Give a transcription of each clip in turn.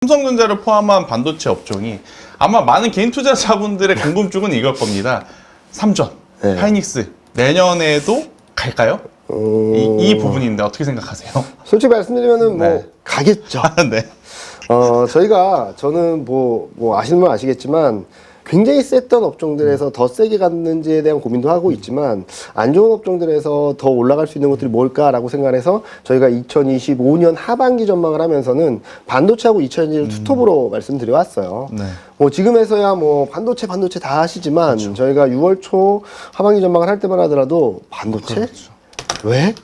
삼성전자를 포함한 반도체 업종이 아마 많은 개인 투자자분들의 궁금증은 이걸 겁니다. 삼전, 네. 하이닉스 내년에도 갈까요? 이 부분인데 어떻게 생각하세요? 솔직히 말씀드리면은 뭐 네. 가겠죠. 네. 저는 뭐 아시는 분 아시겠지만 굉장히 셌던 업종들에서 더 세게 갔는지에 대한 고민도 하고 있지만 안 좋은 업종들에서 더 올라갈 수 있는 것들이 뭘까라고 생각해서 저희가 2025년 하반기 전망을 하면서는 반도체하고 2차전지를 투톱으로 말씀드려 왔어요. 네. 뭐 지금에서야 뭐 반도체 다 하시지만 그렇죠. 저희가 6월 초 하반기 전망을 할 때만 하더라도 반도체? 그렇죠. 왜?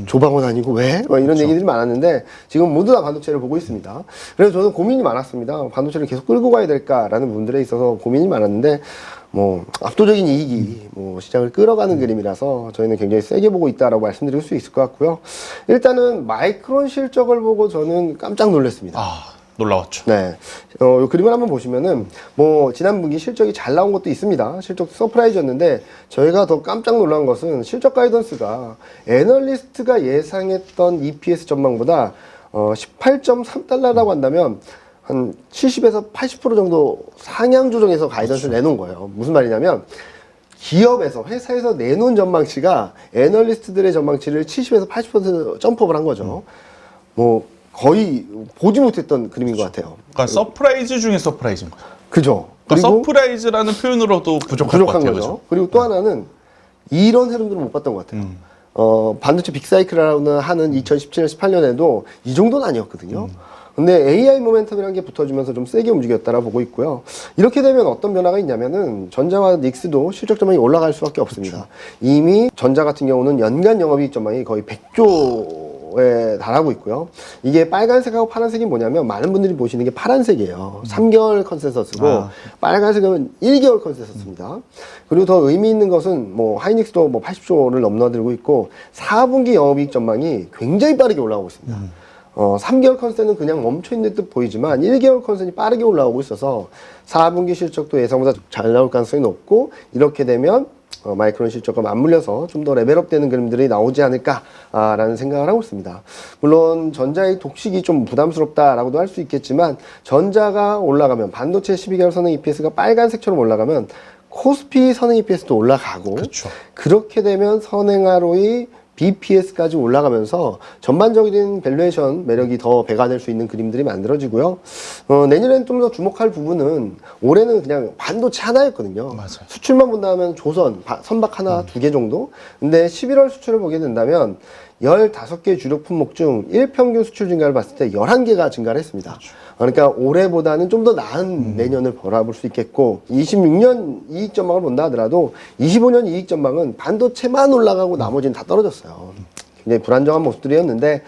조방은 아니고 왜? 뭐 이런 얘기들이 많았는데 지금 모두 다 반도체를 보고 있습니다. 그래서 저는 고민이 많았습니다. 반도체를 계속 끌고 가야 될까라는 부분들에 있어서 고민이 많았는데 뭐 압도적인 이익이 뭐 시장을 끌어가는 그림이라서 저희는 굉장히 세게 보고 있다라고 말씀드릴 수 있을 것 같고요. 일단은 마이크론 실적을 보고 저는 깜짝 놀랐습니다. 놀라웠죠. 네. 이 그림을 한번 보시면은, 뭐, 지난 분기 실적이 잘 나온 것도 있습니다. 실적 서프라이즈였는데, 저희가 더 깜짝 놀란 것은 실적 가이던스가 애널리스트가 예상했던 EPS 전망보다, 18.3달러라고 한다면, 한 70에서 80% 정도 상향 조정해서 가이던스를 내놓은 거예요. 무슨 말이냐면, 기업에서, 회사에서 내놓은 전망치가 애널리스트들의 전망치를 70에서 80% 점프업을 한 거죠. 뭐, 거의 보지 못했던 그림인 것 같아요. 그러니까 서프라이즈 중에 서프라이즈인 거죠. 그죠. 그러니까 그리고 서프라이즈라는 표현으로도 부족할 것 같아요. 거죠. 그죠? 그리고 또 하나는 이런 흐름들을 못 봤던 것 같아요. 반도체 빅사이클이라는 하는 2017년, 18년에도 이 정도는 아니었거든요. 근데 AI 모멘텀이라는 게 붙어주면서 좀 세게 움직였다라 보고 있고요. 이렇게 되면 어떤 변화가 있냐면은 전자와 닉스도 실적 전망이 올라갈 수밖에 없습니다. 이미 전자 같은 경우는 연간 영업이익 전망이 거의 100조에 달하고 있고요. 이게 빨간색하고 파란색이 뭐냐면 많은 분들이 보시는 게 파란색이에요. 3개월 컨센서스고 빨간색은 1개월 컨센서스입니다. 그리고 더 의미 있는 것은 뭐 하이닉스도 뭐 80조를 넘나들고 있고 4분기 영업이익 전망이 굉장히 빠르게 올라가고 있습니다. 3개월 컨센은 그냥 멈춰있는 듯 보이지만 1개월 컨센이 빠르게 올라오고 있어서 4분기 실적도 예상보다 잘 나올 가능성이 높고 이렇게 되면 마이크론 실적과 맞물려서 좀 더 레벨업 되는 그림들이 나오지 않을까라는 생각을 하고 있습니다. 물론 전자의 독식이 좀 부담스럽다라고도 할 수 있겠지만 전자가 올라가면 반도체 12개월 선행 EPS가 빨간색처럼 올라가면 코스피 선행 EPS도 올라가고 그렇죠. 그렇게 되면 선행하로의 BPS까지 올라가면서 전반적인 밸류에이션 매력이 더 배가 될 수 있는 그림들이 만들어지고요. 내년에는 좀 더 주목할 부분은 올해는 그냥 반도체 하나였거든요. 맞아요. 수출만 본다면 조선, 선박 하나, 2개 정도. 근데 11월 수출을 보게 된다면 15개 주력 품목 중 일평균 수출 증가를 봤을 때 11개가 증가를 했습니다. 그러니까 올해보다는 좀 더 나은 내년을 바라볼 수 있겠고 26년 이익 전망을 본다 하더라도 25년 이익 전망은 반도체만 올라가고 나머지는 다 떨어졌어요. 굉장히 불안정한 모습들이었는데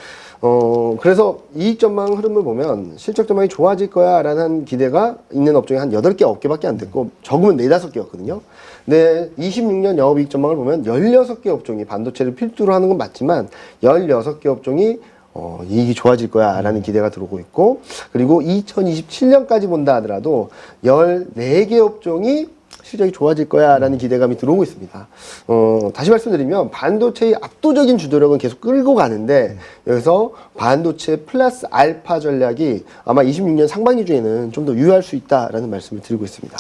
그래서 이익 전망 흐름을 보면 실적 전망이 좋아질 거야 라는 기대가 있는 업종이 한 8개, 9개밖에 안 됐고 적으면 4, 5개였거든요. 근데 26년 영업이익 전망을 보면 16개 업종이 반도체를 필두로 하는 건 맞지만 16개 업종이 이익이 좋아질 거야 라는 기대가 들어오고 있고 그리고 2027년까지 본다 하더라도 14개 업종이 실적이 좋아질 거야 라는 기대감이 들어오고 있습니다. 다시 말씀드리면 반도체의 압도적인 주도력은 계속 끌고 가는데 여기서 반도체 플러스 알파 전략이 아마 26년 상반기 중에는 좀 더 유효할 수 있다라는 말씀을 드리고 있습니다.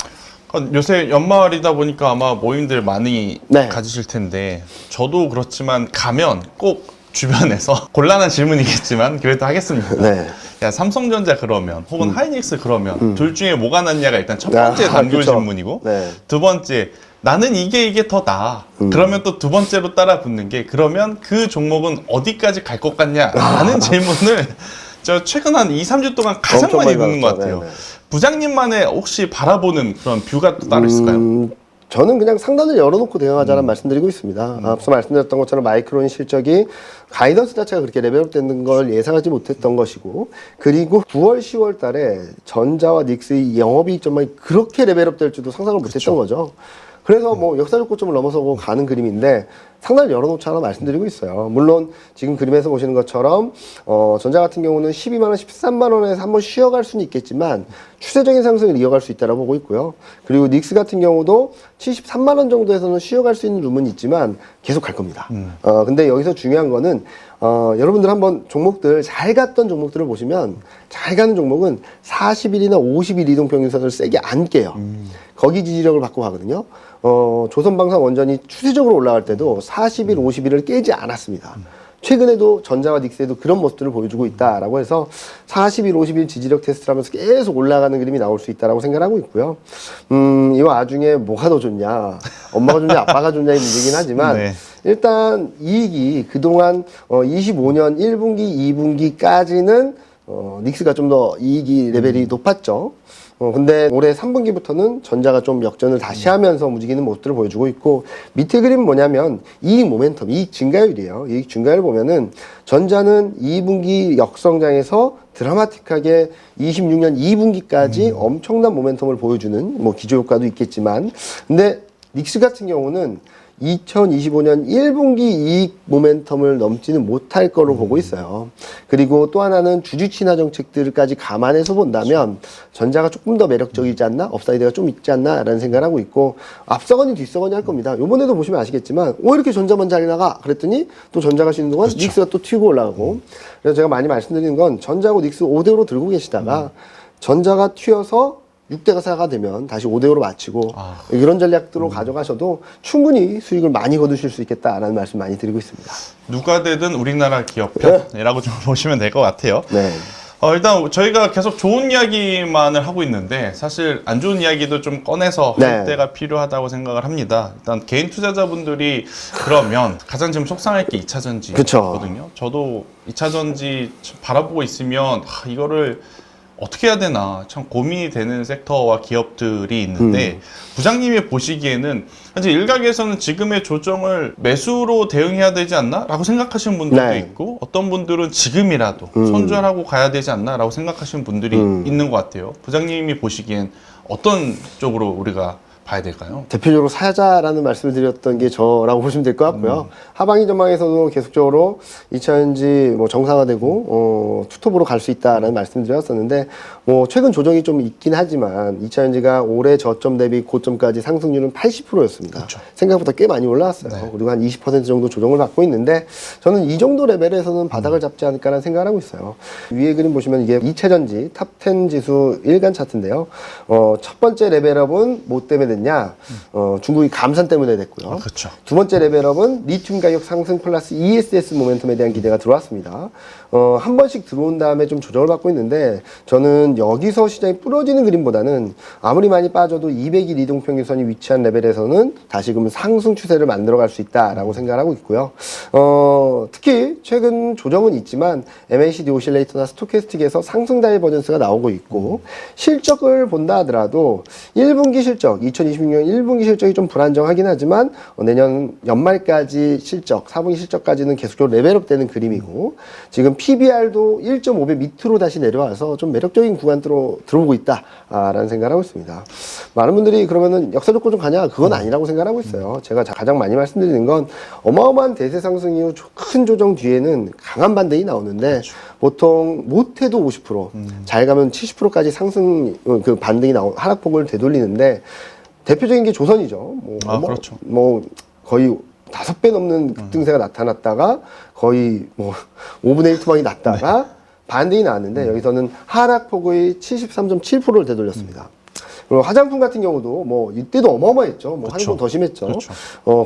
요새 연말이다 보니까 아마 모임들 많이 네. 가지실 텐데 저도 그렇지만 가면 꼭 주변에서 곤란한 질문이겠지만 그래도 하겠습니다. 네. 야, 삼성전자 그러면 혹은 하이닉스 그러면 둘 중에 뭐가 낫냐가 일단 첫 번째 단골 그쵸. 질문이고 네. 두 번째 나는 이게 더 나아. 그러면 또 두 번째로 따라 붙는 게 그러면 그 종목은 어디까지 갈 것 같냐라는 질문을 저 최근 한 2, 3주 동안 가장 엄청 많이 많이 듣는 것 받았죠. 같아요. 네네. 부장님만의 혹시 바라보는 그런 뷰가 또 따로 있을까요? 저는 그냥 상단을 열어놓고 대응하자는 말씀드리고 있습니다. 앞서 말씀드렸던 것처럼 마이크론 실적이 가이던스 자체가 그렇게 레벨업 되는 걸 예상하지 못했던 것이고 그리고 9월, 10월 달에 전자와 닉스의 영업이익 전망이 그렇게 레벨업 될 줄도 상상을 못했던 거죠. 그래서 뭐 역사적 고점을 넘어서고 가는 그림인데 상단을 열어놓자 말씀드리고 있어요. 물론 지금 그림에서 보시는 것처럼 전자 같은 경우는 12만 원, 13만 원에서 한번 쉬어갈 수는 있겠지만 추세적인 상승을 이어갈 수 있다고 보고 있고요. 그리고 닉스 같은 경우도 73만 원 정도에서는 쉬어갈 수 있는 룸은 있지만 계속 갈 겁니다. 근데 여기서 중요한 거는 여러분들 한번 종목들 잘 갔던 종목들을 보시면 잘 가는 종목은 40일이나 50일 이동평균선을 세게 안 깨요. 거기 지지력을 받고 가거든요. 조선방산 원전이 추세적으로 올라갈 때도 40일, 50일을 깨지 않았습니다. 최근에도 전자와 닉스에도 그런 모습들을 보여주고 있다라고 해서 40일, 50일 지지력 테스트를 하면서 계속 올라가는 그림이 나올 수 있다라고 생각하고 있고요. 이 와중에 뭐가 더 좋냐, 엄마가 좋냐, 아빠가 좋냐의 문제긴 하지만 네. 일단 이익이 그동안 25년 1분기, 2분기까지는 닉스가 좀 더 이익이 레벨이 높았죠. 근데 올해 3분기부터는 전자가 좀 역전을 다시 하면서 움직이는 모습들을 보여주고 있고, 밑에 그림 뭐냐면 이익 모멘텀, 이익 증가율이에요. 이익 증가율 보면은 전자는 2분기 역성장에서 드라마틱하게 26년 2분기까지 엄청난 모멘텀을 보여주는 뭐 기저효과도 있겠지만, 근데 닉스 같은 경우는 2025년 1분기 이익 모멘텀을 넘지는 못할 거로 보고 있어요. 그리고 또 하나는 주주 친화 정책들까지 감안해서 본다면 전자가 조금 더 매력적이지 않나? 업사이드가 좀 있지 않나? 라는 생각을 하고 있고, 앞서거니 뒤서거니 할 겁니다. 요번에도 보시면 아시겠지만 이렇게 전자만 잘 나가? 그랬더니 또 전자가 쉬는 동안 그렇죠. 닉스가 또 튀고 올라가고. 그래서 제가 많이 말씀드리는 건 전자하고 닉스 5대5로 들고 계시다가 전자가 튀어서 6대가 4가 되면 다시 5대5로 마치고 이런 전략들로 가져가셔도 충분히 수익을 많이 거두실 수 있겠다라는 말씀 많이 드리고 있습니다. 누가 되든 우리나라 기업 편이라고 좀 보시면 될 것 같아요. 네. 일단 저희가 계속 좋은 이야기만을 하고 있는데 사실 안 좋은 이야기도 좀 꺼내서 할 때가 필요하다고 생각을 합니다. 일단 개인 투자자분들이 그러면 가장 지금 속상할 게 2차전지거든요. 저도 2차전지 바라보고 있으면 이거를 어떻게 해야 되나 참 고민이 되는 섹터와 기업들이 있는데 부장님이 보시기에는 사실 일각에서는 지금의 조정을 매수로 대응해야 되지 않나? 라고 생각하시는 분들도 있고, 어떤 분들은 지금이라도 손절하고 가야 되지 않나? 라고 생각하시는 분들이 있는 것 같아요. 부장님이 보시기엔 어떤 쪽으로 우리가 봐야 될까요? 대표적으로 사자라는 말씀을 드렸던 게 저라고 보시면 될 것 같고요. 하반기 전망에서도 계속적으로 2차전지 뭐 정상화되고 투톱으로 갈 수 있다라는 말씀을 드렸었는데, 뭐 최근 조정이 좀 있긴 하지만 2차전지가 올해 저점 대비 고점까지 상승률은 80%였습니다. 그렇죠. 생각보다 꽤 많이 올라왔어요. 네. 그리고 한 20% 정도 조정을 받고 있는데, 저는 이 정도 레벨에서는 바닥을 잡지 않을까라는 생각을 하고 있어요. 위에 그림 보시면 이게 2차전지 탑10 지수 일간 차트인데요. 첫 번째 레벨업은 뭐 때문에 됐냐? 중국이 감산 때문에 됐고요. 그렇죠. 두 번째 레벨업은 리튬 가격 상승 플러스 ESS 모멘텀에 대한 기대가 들어왔습니다. 한 번씩 들어온 다음에 좀 조정을 받고 있는데, 저는 여기서 시장이 부러지는 그림보다는 아무리 많이 빠져도 200일 이동평균선이 위치한 레벨에서는 다시금 상승 추세를 만들어갈 수 있다라고 생각을 하고 있고요. 특히 최근 조정은 있지만 MACD 오실레이터나 스토캐스틱에서 상승 다이버전스가 나오고 있고, 실적을 본다 하더라도 1분기 실적, 2026년 1분기 실적이 좀 불안정하긴 하지만 내년 연말까지 실적, 4분기 실적까지는 계속적으로 레벨업 되는 그림이고, 지금 PBR도 1.5배 밑으로 다시 내려와서 좀 매력적인 구간으로 들어오고 있다라는 생각을 하고 있습니다. 많은 분들이 그러면은 역사적 고점 가냐? 그건 아니라고 생각하고 있어요. 제가 가장 많이 말씀드리는 건 어마어마한 대세 상승 이후 큰 조정 뒤에는 강한 반등이 나오는데, 그렇죠. 보통 못해도 50%, 잘 가면 70%까지 상승 그 반등이 하락폭을 되돌리는데, 대표적인 게 조선이죠. 그렇죠. 뭐 거의 5배 넘는 급등세가 나타났다가 거의 뭐 5분의 1 투방이 났다가 반등이 나왔는데, 여기서는 하락폭의 73.7%를 되돌렸습니다. 그리고 화장품 같은 경우도 뭐 이때도 어마어마했죠. 뭐 그렇죠. 한국 더 심했죠. 그렇죠.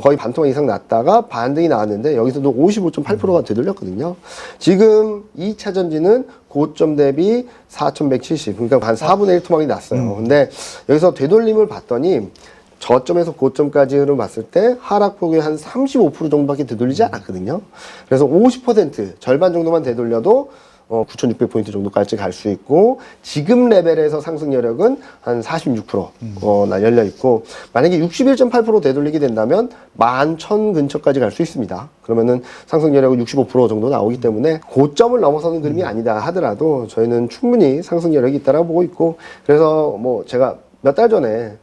거의 반 투방 이상 났다가 반등이 나왔는데, 여기서도 55.8%가 되돌렸거든요. 지금 2차 전지는 고점 대비 4,170, 그러니까 한 4분의 1 투방이 났어요. 근데 여기서 되돌림을 봤더니 저점에서 고점까지 흐름 봤을 때 하락폭이 한 35% 정도밖에 되돌리지 않았거든요. 그래서 50% 절반 정도만 되돌려도 9,600포인트 정도까지 갈 수 있고, 지금 레벨에서 상승 여력은 한 46% 열려 있고, 만약에 61.8% 되돌리게 된다면 11,000 근처까지 갈 수 있습니다. 그러면은 상승 여력은 65% 정도 나오기 때문에 고점을 넘어서는 그림이 아니다 하더라도 저희는 충분히 상승 여력이 있다라고 보고 있고, 그래서 뭐 제가 몇 달 전에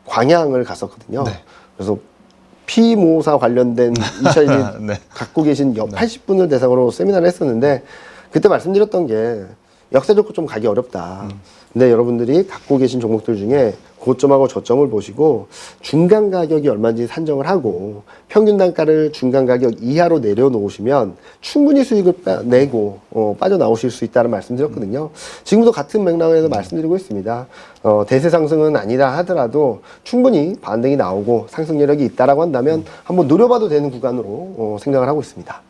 광양을 갔었거든요. 네. 그래서 피모사 관련된 2차 전지 네. 갖고 계신 80분을 대상으로 세미나를 했었는데 그때 말씀드렸던 게 역사적으로 좀 가기 어렵다. 근데 여러분들이 갖고 계신 종목들 중에 고점하고 저점을 보시고 중간 가격이 얼마인지 산정을 하고 평균 단가를 중간 가격 이하로 내려놓으시면 충분히 수익을 내고 빠져나오실 수 있다는 말씀드렸거든요. 지금도 같은 맥락에서 말씀드리고 있습니다. 대세 상승은 아니다 하더라도 충분히 반등이 나오고 상승 여력이 있다라고 한다면 한번 노려봐도 되는 구간으로 생각을 하고 있습니다.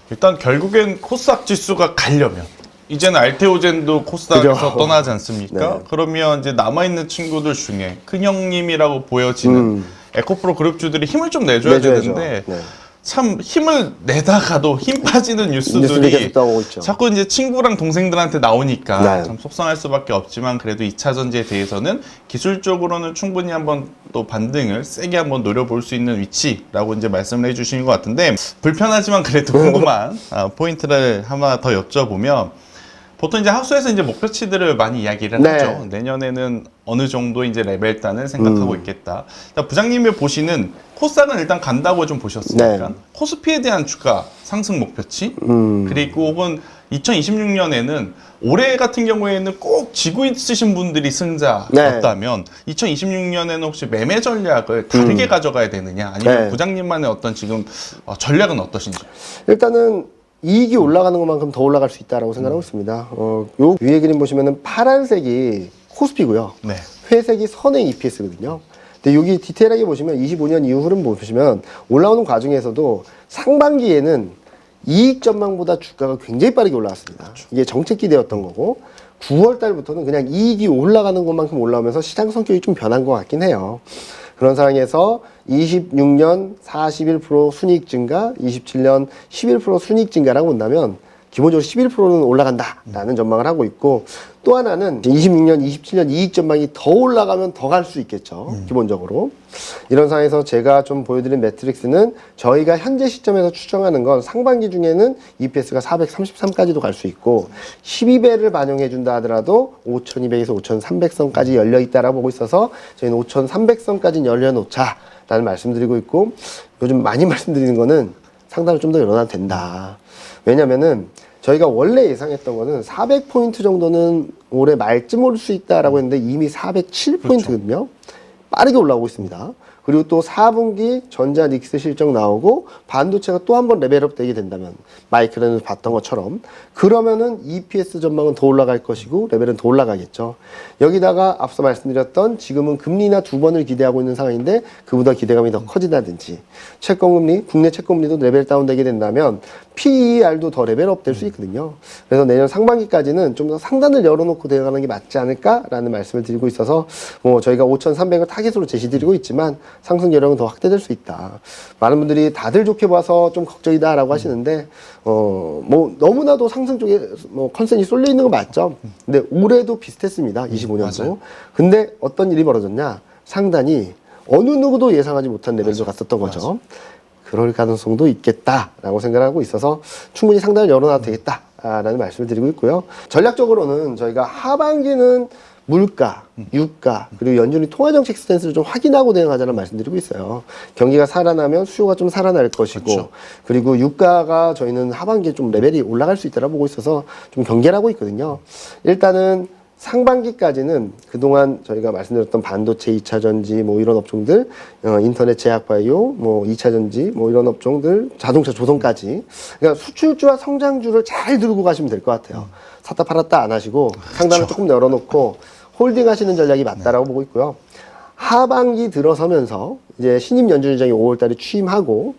일단 결국엔 코스닥 지수가 가려면 이제는 알테오젠도 코스닥에서 그죠. 떠나지 않습니까? 네. 그러면 이제 남아있는 친구들 중에 큰 형님이라고 보여지는 에코프로 그룹주들이 힘을 좀 내줘야 내줘야죠. 되는데 네. 참 힘을 내다가도 힘 빠지는 뉴스들이 뉴스들이 계속 나오고 있죠. 자꾸 이제 친구랑 동생들한테 나오니까 네. 참 속상할 수밖에 없지만 그래도 2차 전지에 대해서는 기술적으로는 충분히 한번 또 반등을 세게 한번 노려볼 수 있는 위치라고 이제 말씀을 해주신 것 같은데 불편하지만 그래도 궁금한 포인트를 하나 더 여쭤보면 보통 이제 하우스에서 이제 목표치들을 많이 이야기를 네. 하죠. 내년에는 어느 정도 이제 레벨단을 생각하고 있겠다. 일단 부장님이 보시는 코스닥은 일단 간다고 좀 보셨으니까 네. 코스피에 대한 주가 상승 목표치 그리고 혹은 2026년에는 올해 같은 경우에는 꼭 지고 있으신 분들이 승자였다면 2026년에는 혹시 매매 전략을 다르게 가져가야 되느냐 아니면 네. 부장님만의 어떤 지금 전략은 어떠신지? 일단은 이익이 올라가는 것만큼 더 올라갈 수 있다라고 생각하고 있습니다. 요 위에 그림 보시면은 파란색이 코스피고요. 네. 회색이 선행 EPS거든요. 근데 여기 디테일하게 보시면 25년 이후 흐름 보시면 올라오는 과정에서도 상반기에는 이익 전망보다 주가가 굉장히 빠르게 올라왔습니다. 이게 정책 기대였던 거고 9월 달부터는 그냥 이익이 올라가는 것만큼 올라오면서 시장 성격이 좀 변한 것 같긴 해요. 그런 상황에서 26년 41% 순이익 증가, 27년 11% 순이익 증가라고 본다면 기본적으로 11%는 올라간다라는 전망을 하고 있고 또 하나는 26년, 27년 이익 전망이 더 올라가면 더 갈 수 있겠죠. 기본적으로. 이런 상황에서 제가 좀 보여드린 매트릭스는 저희가 현재 시점에서 추정하는 건 상반기 중에는 EPS가 433까지도 갈 수 있고 12배를 반영해 준다 하더라도 5200에서 5300선까지 열려 있다라고 보고 있어서 저희는 5300선까지 열려놓자라는 말씀드리고 있고 요즘 많이 말씀드리는 거는 상단을 좀 더 열어놔도 된다. 왜냐면은 저희가 원래 예상했던 거는 400포인트 정도는 올해 말쯤 올 수 있다라고 했는데 이미 407포인트거든요. 빠르게 올라오고 있습니다. 그리고 또 4분기 전자 닉스 실적 나오고 반도체가 또 한 번 레벨업 되게 된다면 마이크론에서 봤던 것처럼 그러면은 EPS 전망은 더 올라갈 것이고 레벨은 더 올라가겠죠. 여기다가 앞서 말씀드렸던 지금은 금리나 2번을 기대하고 있는 상황인데 그보다 기대감이 더 커진다든지 채권금리, 국내 채권금리도 레벨 다운되게 된다면 PER도 더 레벨업 될 수 있거든요. 그래서 내년 상반기까지는 좀 더 상단을 열어놓고 대응하는 게 맞지 않을까라는 말씀을 드리고 있어서 뭐 저희가 5,300을 타겟으로 제시드리고 있지만 상승 여력은 더 확대될 수 있다. 많은 분들이 다들 좋게 봐서 좀 걱정이다라고 하시는데 뭐 너무나도 상승 쪽에 뭐 컨센이 쏠려 있는 거 맞죠? 근데 올해도 비슷했습니다. 25년도. 맞아요. 근데 어떤 일이 벌어졌냐? 상단이 어느 누구도 예상하지 못한 레벨로 갔었던 거죠. 그럴 가능성도 있겠다라고 생각하고 있어서 충분히 상단을 열어놔도 되겠다라는 말씀을 드리고 있고요. 전략적으로는 저희가 하반기는 물가, 유가, 그리고 연준이 통화정책 스탠스를 좀 확인하고 대응하자는 말씀드리고 있어요. 경기가 살아나면 수요가 좀 살아날 것이고, 그렇죠. 그리고 유가가 저희는 하반기에 좀 레벨이 올라갈 수 있다고 보고 있어서 좀 경계를 하고 있거든요. 일단은 상반기까지는 그동안 저희가 말씀드렸던 반도체, 2차 전지 뭐 이런 업종들, 인터넷 제약 바이오, 뭐 2차 전지 뭐 이런 업종들, 자동차 조선까지 그러니까 수출주와 성장주를 잘 들고 가시면 될 것 같아요. 샀다 팔았다 안 하시고 상단을 조금 열어놓고 홀딩 하시는 전략이 맞다라고 보고 있고요. 하반기 들어서면서 이제 신임 연준의장이 5월달에 취임하고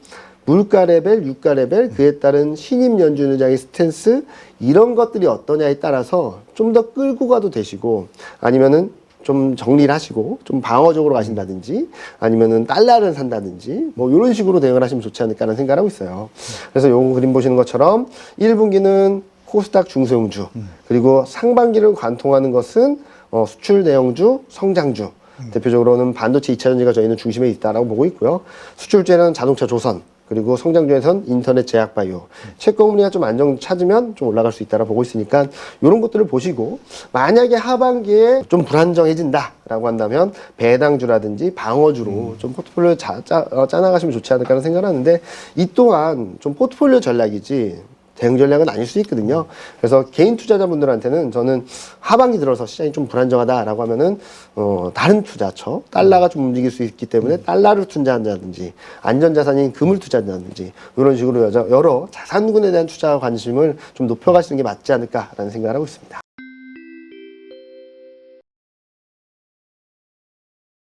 물가 레벨, 유가 레벨, 그에 따른 신임 연준의장의 스탠스 이런 것들이 어떠냐에 따라서 좀 더 끌고 가도 되시고 아니면은 좀 정리를 하시고 좀 방어적으로 가신다든지 아니면은 달러를 산다든지 뭐 이런 식으로 대응을 하시면 좋지 않을까라는 생각을 하고 있어요. 그래서 요 그림 보시는 것처럼 1분기는 코스닥 중소형주 그리고 상반기를 관통하는 것은 수출 대형주, 성장주 대표적으로는 반도체 2차 전지가 저희는 중심에 있다라고 보고 있고요. 수출주에는 자동차 조선 그리고 성장주에선 인터넷, 제약, 바이오, 채권금리가 좀 안정 찾으면 좀 올라갈 수 있다라 보고 있으니까 이런 것들을 보시고 만약에 하반기에 좀 불안정해진다라고 한다면 배당주라든지 방어주로 좀 포트폴리오 짜나가시면 좋지 않을까 하는 생각을 하는데 이 또한 좀 포트폴리오 전략이지 대응 전략은 아닐 수 있거든요. 그래서 개인 투자자분들한테는 저는 하반기 들어서 시장이 좀 불안정하다라고 하면은 다른 투자처 달러가 좀 움직일 수 있기 때문에 달러를 투자한다든지 안전자산인 금을 투자한다든지 이런 식으로 여러 자산군에 대한 투자 관심을 좀 높여가시는 게 맞지 않을까라는 생각을 하고 있습니다.